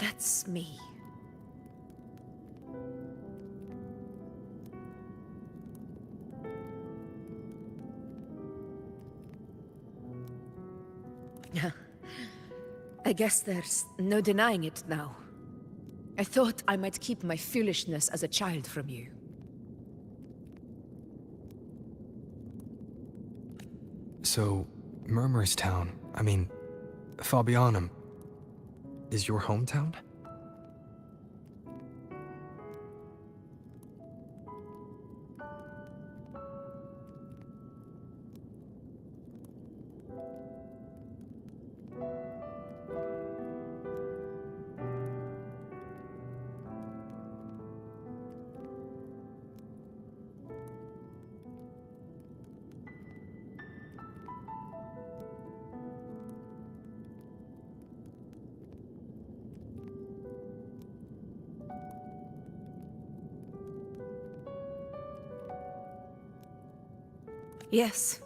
That's me. I guess there's no denying it now. I thought I might keep my foolishness as a child from you. So, Murmurstown, I mean, Fabianum, is your hometown? Yes.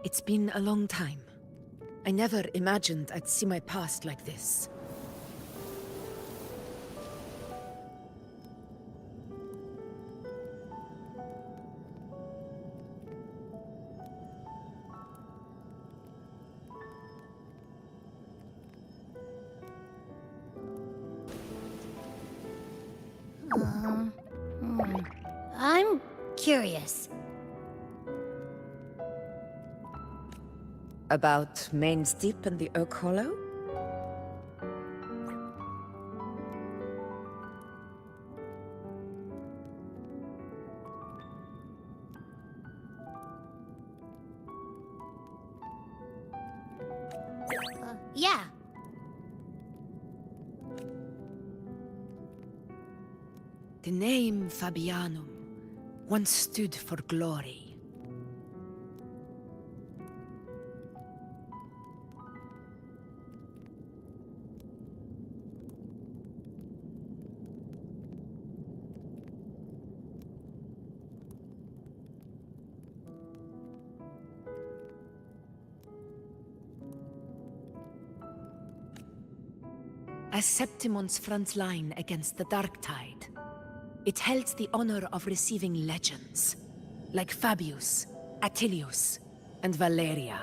It's been a long time. I never imagined I'd see my past like this. I'm curious. About Main's Deep and the Oak Hollow? Yeah. The name Fabianum once stood for glory. As Septimon's front line against the Dark Tide, it held the honor of receiving legends, like Fabius, Attilius, and Valeria.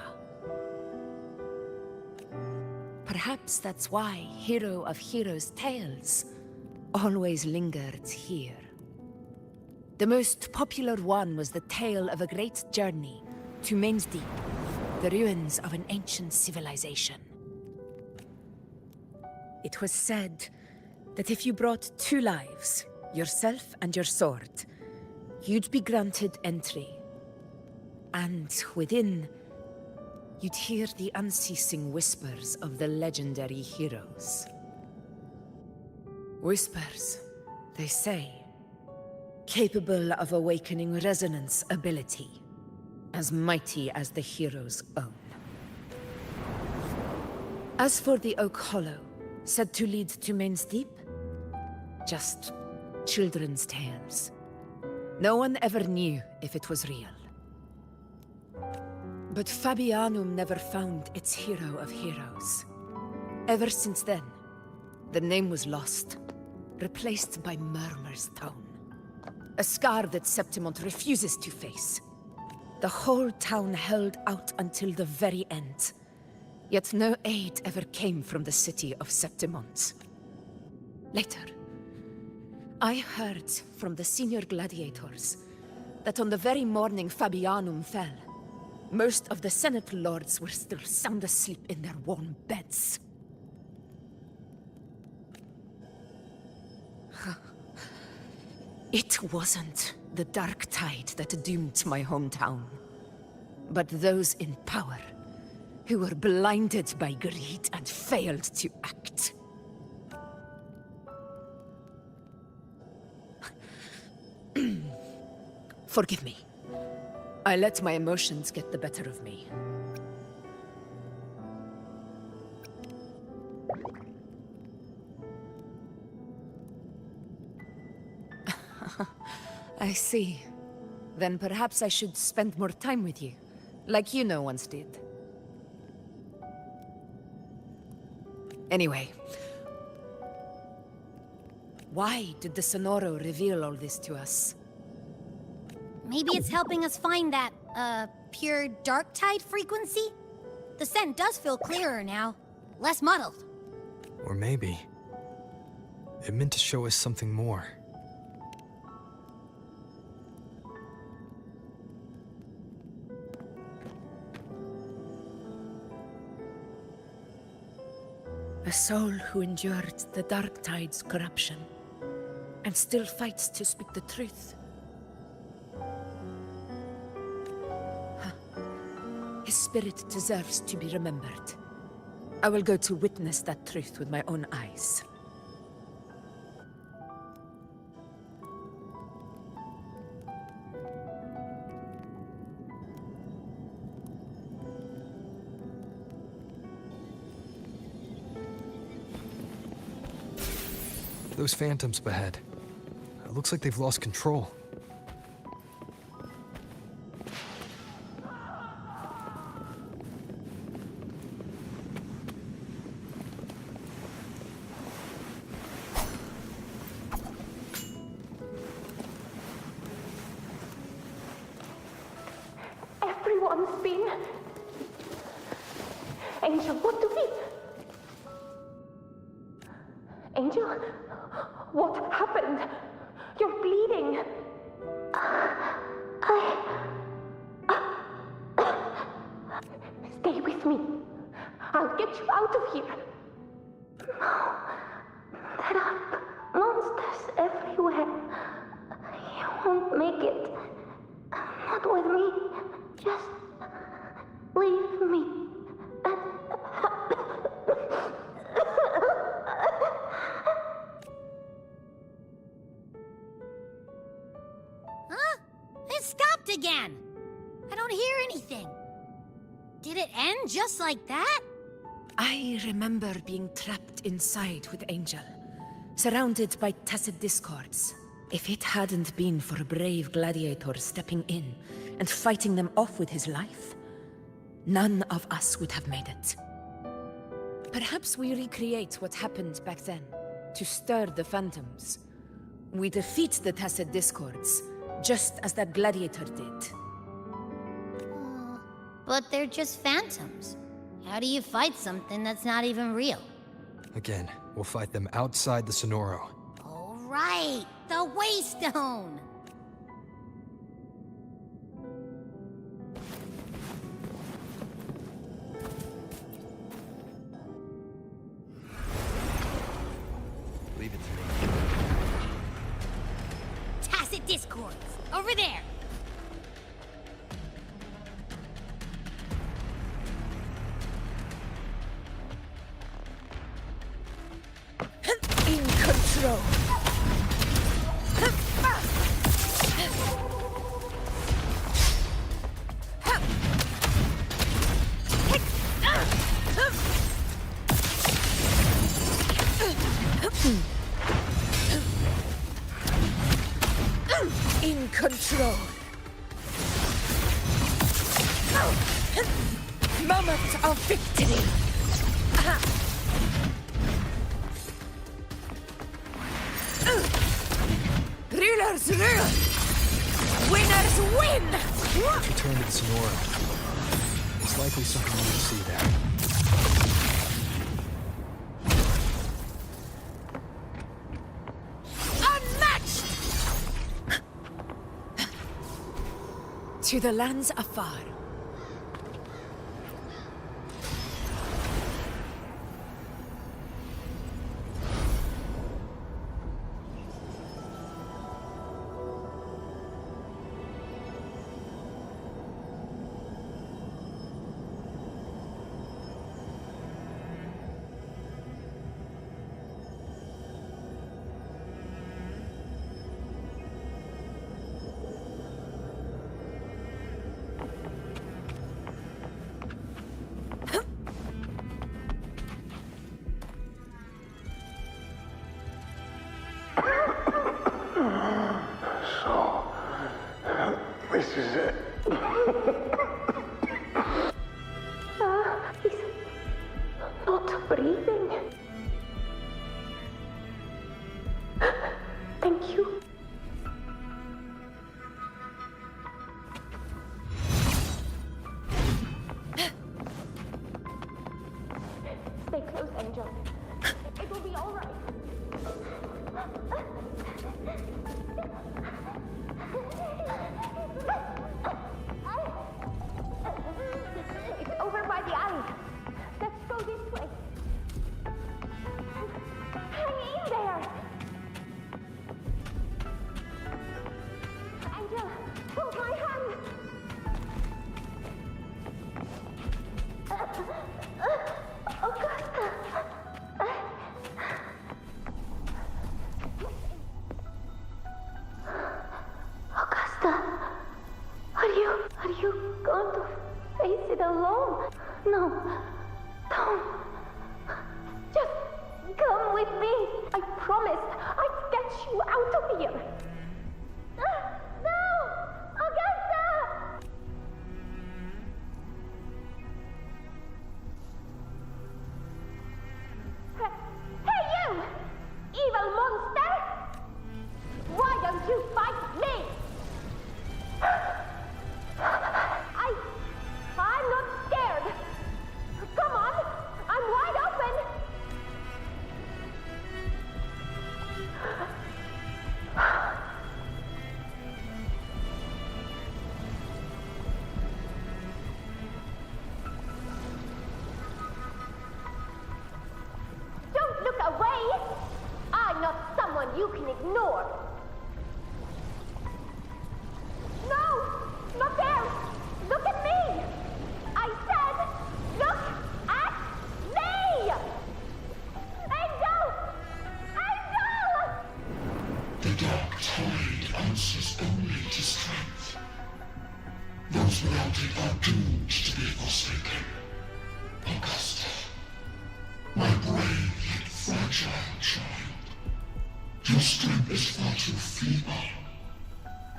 Perhaps that's why Hero of Heroes' tales always lingered here. The most popular one was the tale of a great journey to Main's Deep, the ruins of an ancient civilization. It was said that if you brought 2 lives, yourself and your sword, you'd be granted entry. And within, you'd hear the unceasing whispers of the legendary heroes. Whispers, they say, capable of awakening resonance ability, as mighty as the hero's own. As for the Oak Hollow, said to lead to Main's Deep, just children's tales. No one ever knew if it was real. But Fabianum never found its hero of heroes. Ever since then, the name was lost, replaced by Murmurstown. A scar that Septimont refuses to face. The whole town held out until the very end. Yet no aid ever came from the city of Septimont. Later, I heard from the senior gladiators that on the very morning Fabianum fell, most of the Senate lords were still sound asleep in their warm beds. It wasn't the Dark Tide that doomed my hometown, but those in power who were blinded by greed and failed to act. Forgive me. I let my emotions get the better of me. I see. Then perhaps I should spend more time with you, like you once did. Anyway, Why did the Sonoro reveal all this to us? Maybe it's helping us find that, pure dark tide frequency? The scent does feel clearer now. Less muddled. Or maybe it meant to show us something more. A soul who endured the dark tide's corruption and still fights to speak the truth. His spirit deserves to be remembered. I will go to witness that truth with my own eyes. Those phantoms ahead. It looks like they've lost control. Everyone's been... Angel, what do we... Angel, what happened? You're bleeding. Stay with me. I'll get you out of here. No, there are monsters everywhere. You won't make it. Not with me. Just leave me. Huh? It stopped again! I don't hear anything. Did it end just like that? I remember being trapped inside with Angel, surrounded by tacit discords. If it hadn't been for a brave gladiator stepping in and fighting them off with his life, none of us would have made it. Perhaps we recreate what happened back then, to stir the phantoms. We defeat the tacit discords, just as that gladiator did. But they're just phantoms. How do you fight something that's not even real? Again, we'll fight them outside the Sonoro. All right, the Waystone! Leave it to me. Tacit discords, over there! In control. In control. Moment of victory. Rulers rule! Winners win! Return to the Sonoro. It's likely something you will see there. Unmatched! To the lands afar. This is it. He's not breathing. Are you going to face it alone? No, don't. Just come with me. I promised I'd get you out of here. No! Augusta! Hey you! Evil monster! Why don't you fight me? I'm not scared. Come on, I'm wide open. Don't look away. I'm not someone you can ignore. No! Not there! Look at me! I said, look at me! Angel! Angel! The dark tide answers only to strength. Those without it are doomed to be forsaken. Augusta, my brave yet fragile child, your strength is far too feeble.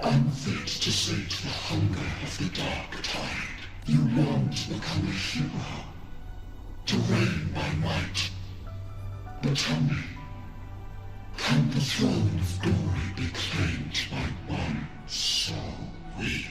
Unfit to sate the hunger of the dark tide, you long to become a hero, to reign by might. But tell me, can the throne of glory be claimed by one so weak?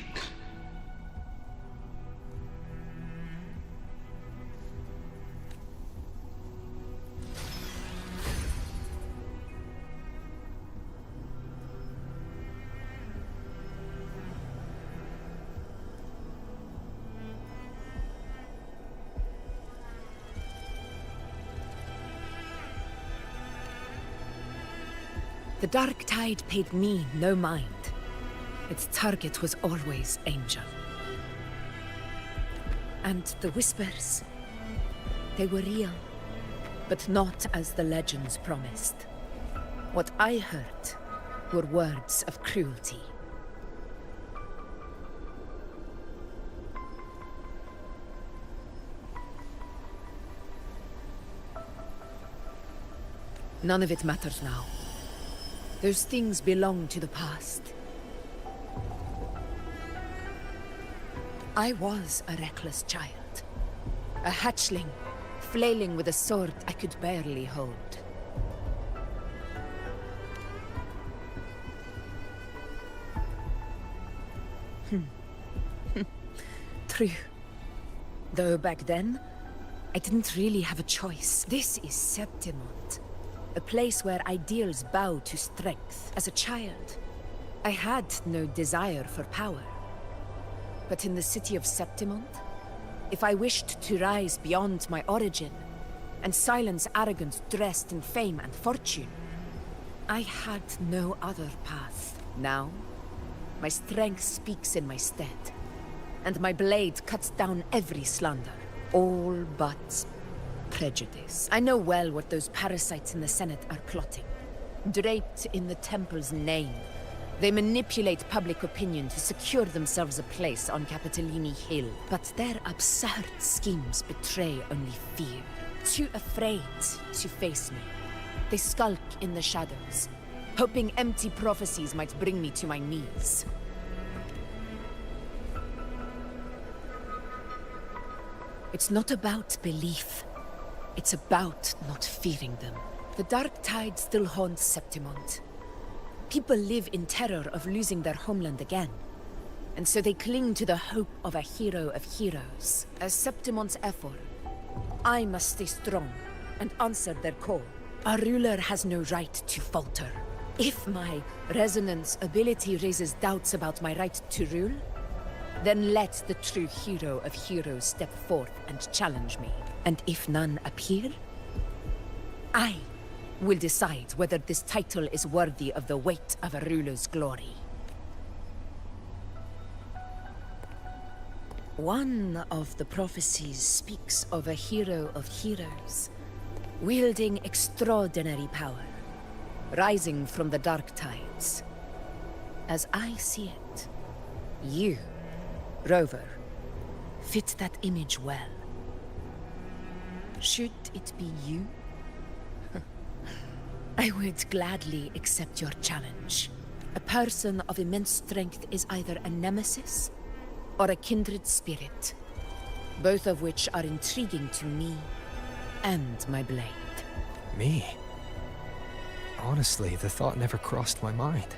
The dark tide paid me no mind. Its target was always Angel. And the whispers, they were real, but not as the legends promised. What I heard were words of cruelty. None of it matters now. Those things belong to the past. I was a reckless child. A hatchling, flailing with a sword I could barely hold. True. Though back then, I didn't really have a choice. This is Septimont. A place where ideals bow to strength. As a child, I had no desire for power. But in the city of Septimont, if I wished to rise beyond my origin and silence arrogance dressed in fame and fortune, I had no other path. Now, my strength speaks in my stead, and my blade cuts down every slander, all but prejudice. I know well what those parasites in the Senate are plotting. Draped in the Temple's name, they manipulate public opinion to secure themselves a place on Capitolini Hill. But their absurd schemes betray only fear. Too afraid to face me, they skulk in the shadows, hoping empty prophecies might bring me to my knees. It's not about belief. It's about not fearing them. The dark tide still haunts Septimont. People live in terror of losing their homeland again. And so they cling to the hope of a hero of heroes. As Septimont's effort, I must stay strong and answer their call. A ruler has no right to falter. If my resonance ability raises doubts about my right to rule, then let the true hero of heroes step forth and challenge me. And if none appear, I will decide whether this title is worthy of the weight of a ruler's glory. One of the prophecies speaks of a hero of heroes, wielding extraordinary power, rising from the dark tides. As I see it, you Rover, fit that image well. Should it be you? I would gladly accept your challenge. A person of immense strength is either a nemesis or a kindred spirit, both of which are intriguing to me and my blade. Me? Honestly, the thought never crossed my mind.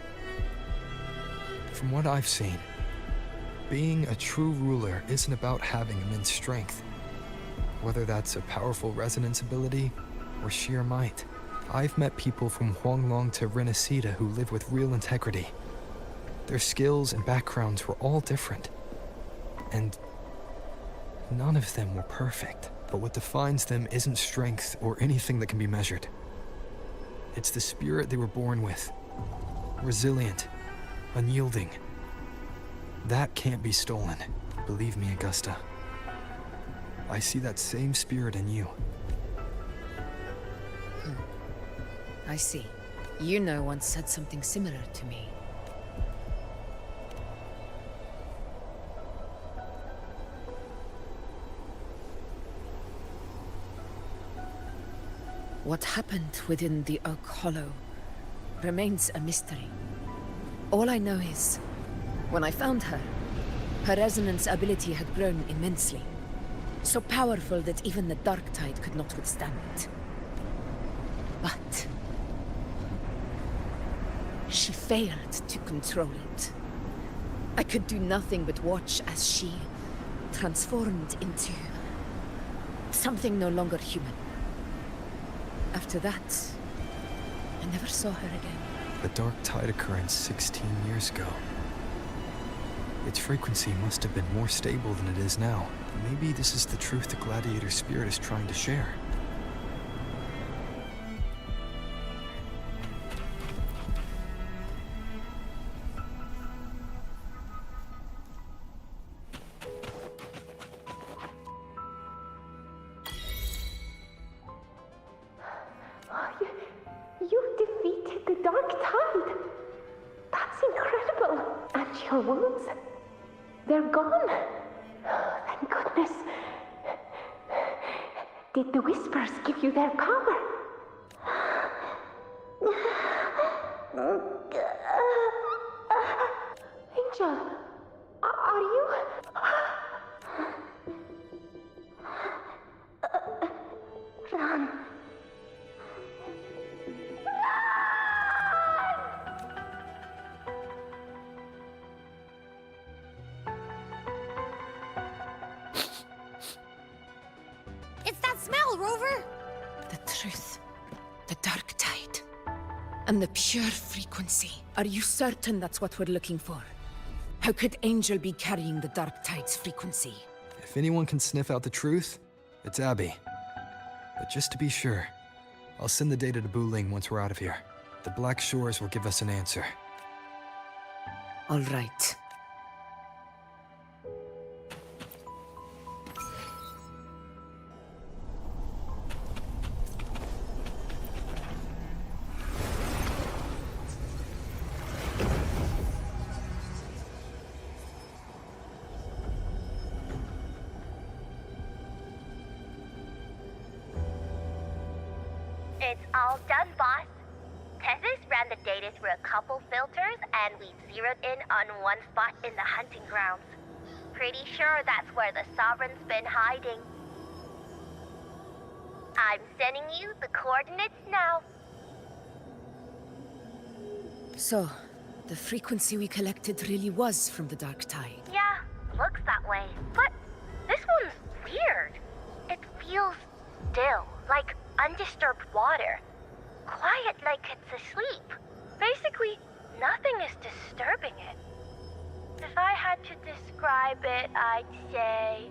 From what I've seen, being a true ruler isn't about having immense strength. Whether that's a powerful resonance ability or sheer might. I've met people from Huanglong to Renacida who live with real integrity. Their skills and backgrounds were all different. And none of them were perfect. But what defines them isn't strength or anything that can be measured. It's the spirit they were born with. Resilient, unyielding. That can't be stolen. Believe me, Augusta. I see that same spirit in you. I see. You know once said something similar to me. What happened within the Oak Hollow remains a mystery. All I know is, when I found her, her resonance ability had grown immensely. So powerful that even the Dark Tide could not withstand it. But she failed to control it. I could do nothing but watch as she transformed into something no longer human. After that, I never saw her again. The Dark Tide occurrence 16 years ago. Its frequency must have been more stable than it is now. Maybe this is the truth the Gladiator spirit is trying to share. You defeated the Dark Tide. That's incredible. And your wounds, they're gone. Thank goodness. Did the Whispers give you their power? Angel, are you? Run. It's that smell, Rover! The truth. The Dark Tide. And the pure frequency. Are you certain that's what we're looking for? How could Angel be carrying the Dark Tide's frequency? If anyone can sniff out the truth, it's Abby. But just to be sure, I'll send the data to Buling once we're out of here. The Black Shores will give us an answer. All right. It's all done, boss. Tethys ran the data through a couple filters, and we zeroed in on one spot in the hunting grounds. Pretty sure that's where the Sovereign's been hiding. I'm sending you the coordinates now. So, the frequency we collected really was from the Dark Tide. Yeah, looks that way. But this one's weird. It feels still, like undisturbed water. Quiet like it's asleep. Basically, nothing is disturbing it. If I had to describe it, I'd say...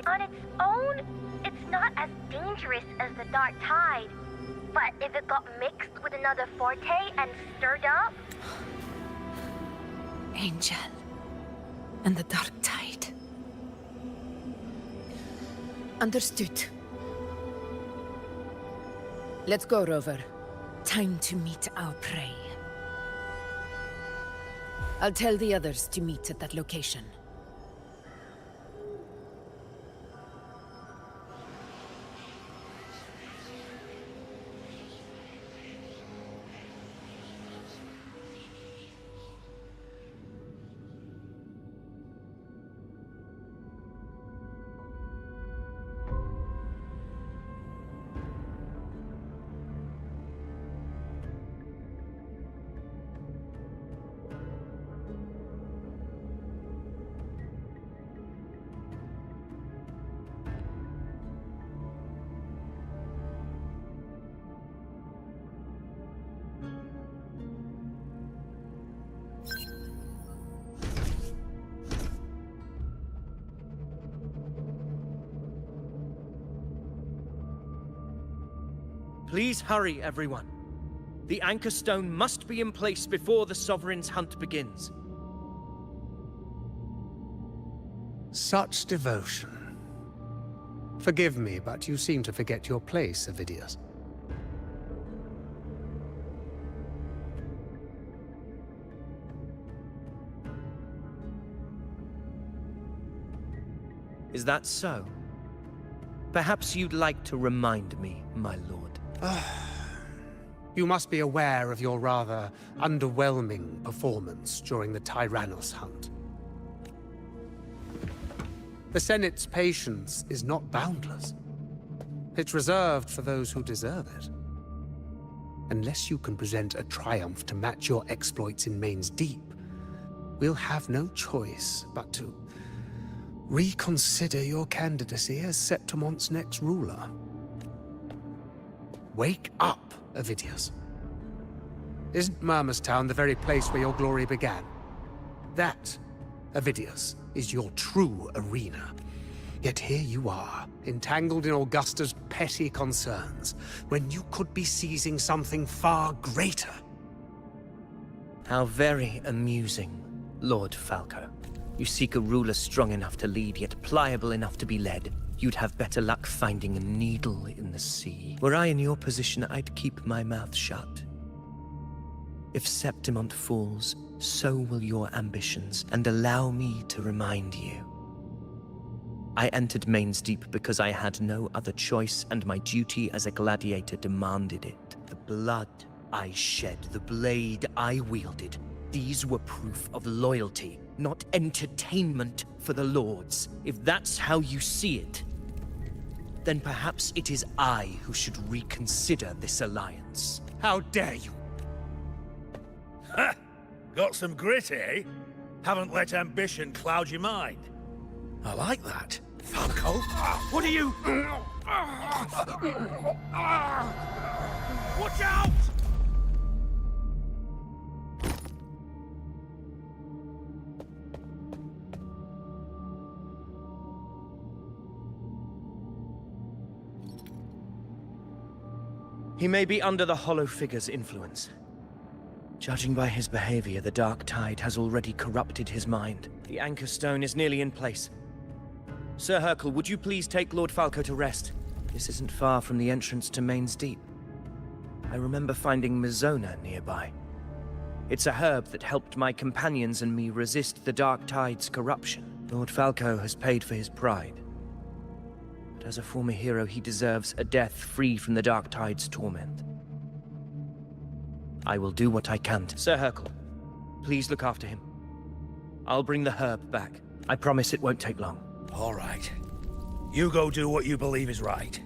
on its own, it's not as dangerous as the Dark Tide. But if it got mixed with another forte and stirred up... Angel. And the Dark Tide. Understood. Let's go, Rover. Time to meet our prey. I'll tell the others to meet at that location. Please hurry, everyone. The Anchor Stone must be in place before the Sovereign's hunt begins. Such devotion. Forgive me, but you seem to forget your place, Avidius. Is that so? Perhaps you'd like to remind me, my lord. You must be aware of your rather underwhelming performance during the Tyrannos hunt. The Senate's patience is not boundless. It's reserved for those who deserve it. Unless you can present a triumph to match your exploits in Main's Deep, we'll have no choice but to reconsider your candidacy as Septimon's next ruler. Wake up, Avidius. Isn't Murmurstown the very place where your glory began? That, Avidius, is your true arena. Yet here you are, entangled in Augusta's petty concerns, when you could be seizing something far greater. How very amusing, Lord Falco. You seek a ruler strong enough to lead, yet pliable enough to be led. You'd have better luck finding a needle in the sea. Were I in your position, I'd keep my mouth shut. If Septimont falls, so will your ambitions, and allow me to remind you. I entered Main's Deep because I had no other choice, and my duty as a gladiator demanded it. The blood I shed, the blade I wielded, these were proof of loyalty, not entertainment for the Lords. If that's how you see it, then perhaps it is I who should reconsider this alliance. How dare you! Ha! Got some grit, eh? Haven't let ambition cloud your mind. I like that. Falco, what are you... Watch out! He may be under the Hollow Figure's influence. Judging by his behavior, the Dark Tide has already corrupted his mind. The Anchor Stone is nearly in place. Sir Hercule, would you please take Lord Falco to rest? This isn't far from the entrance to Main's Deep. I remember finding Mizona nearby. It's a herb that helped my companions and me resist the Dark Tide's corruption. Lord Falco has paid for his pride. But as a former hero, he deserves a death free from the Dark Tide's torment. I will do what I can to... Sir Hercule, please look after him. I'll bring the herb back. I promise it won't take long. All right. You go do what you believe is right.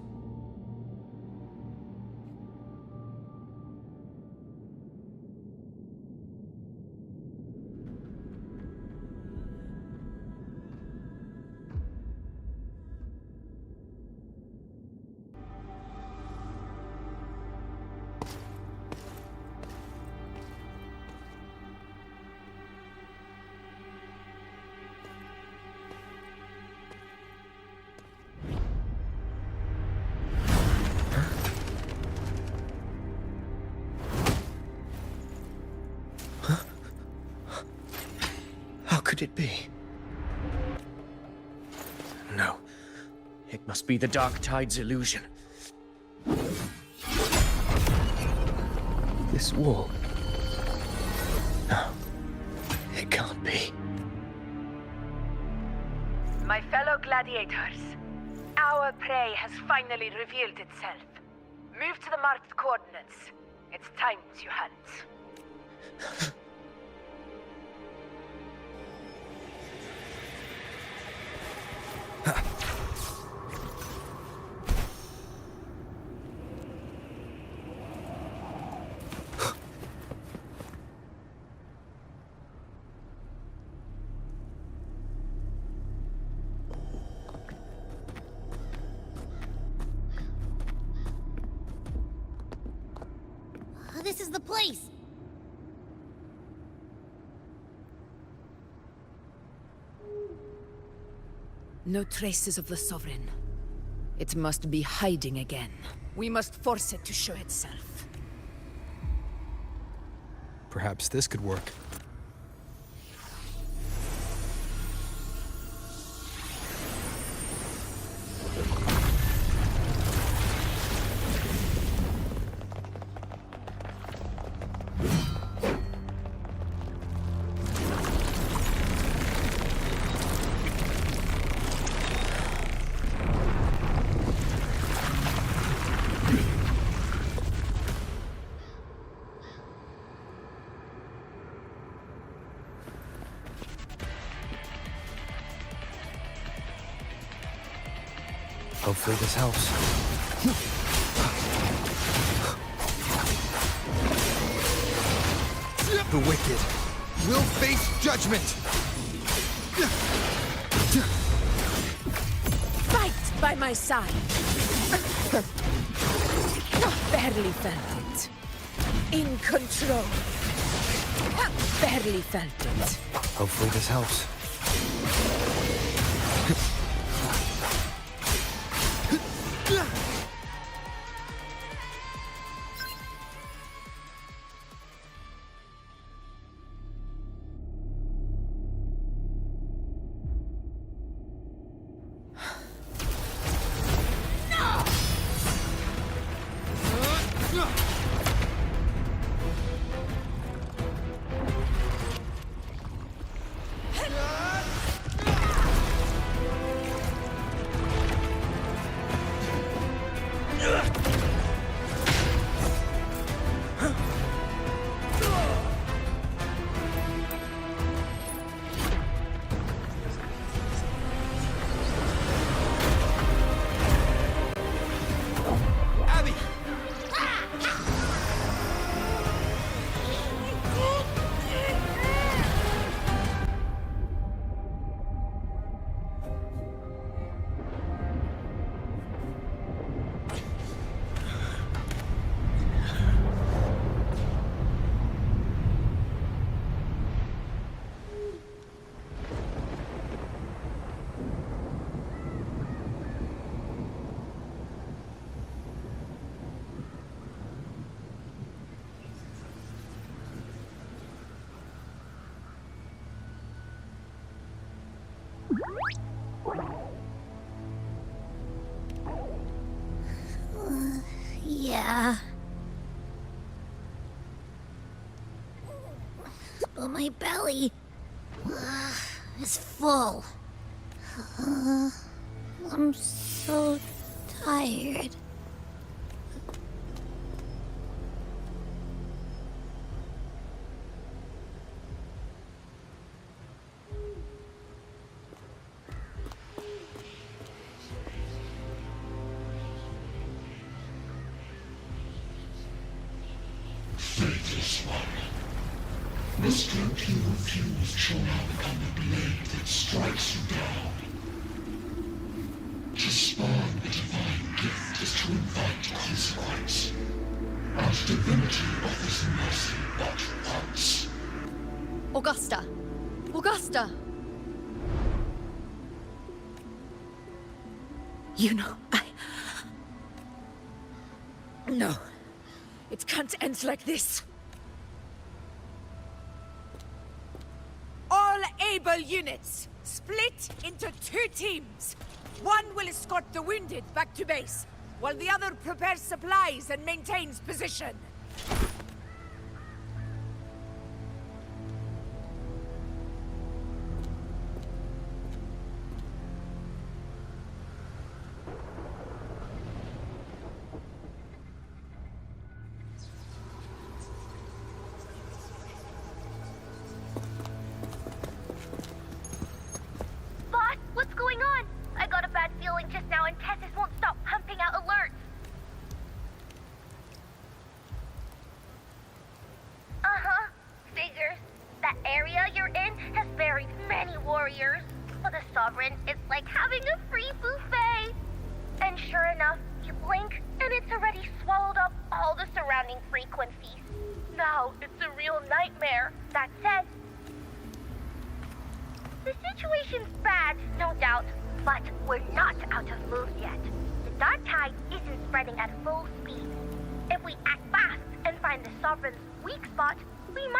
How could it be? No. It must be the Dark Tide's illusion. This wall... No. It can't be. My fellow gladiators, our prey has finally revealed itself. Move to the marked coordinates. It's time to hunt. This is the place! No traces of the Sovereign. It must be hiding again. We must force it to show itself. Perhaps this could work. Hopefully this helps. The wicked will face judgment! Fight by my side! Barely felt it. In control. Barely felt it. Hopefully this helps. Yeah. But my belly is full. I'm so tired. Faithless one. Must you refuse shall now become the blade that strikes you down. To spawn a divine gift is to invite consequence. And divinity offers mercy but once. Augusta! Augusta! You know, No. It can't end like this. All able units, split into 2 teams. One will escort the wounded back to base, while the other prepares supplies and maintains position. Boss, what's going on? I got a bad feeling just now and Tessus won't stop pumping out alerts. Uh-huh. Figures. That area you're in has buried many warriors. For the Sovereign, it's like having a free buffet. And sure enough, you blink, and it's already swallowed up all the surrounding frequencies. Now, it's a real nightmare. That said, the situation's bad, no doubt, but we're not out of moves yet. The dark tide isn't spreading at full speed. If we act fast and find the Sovereign's weak spot, we might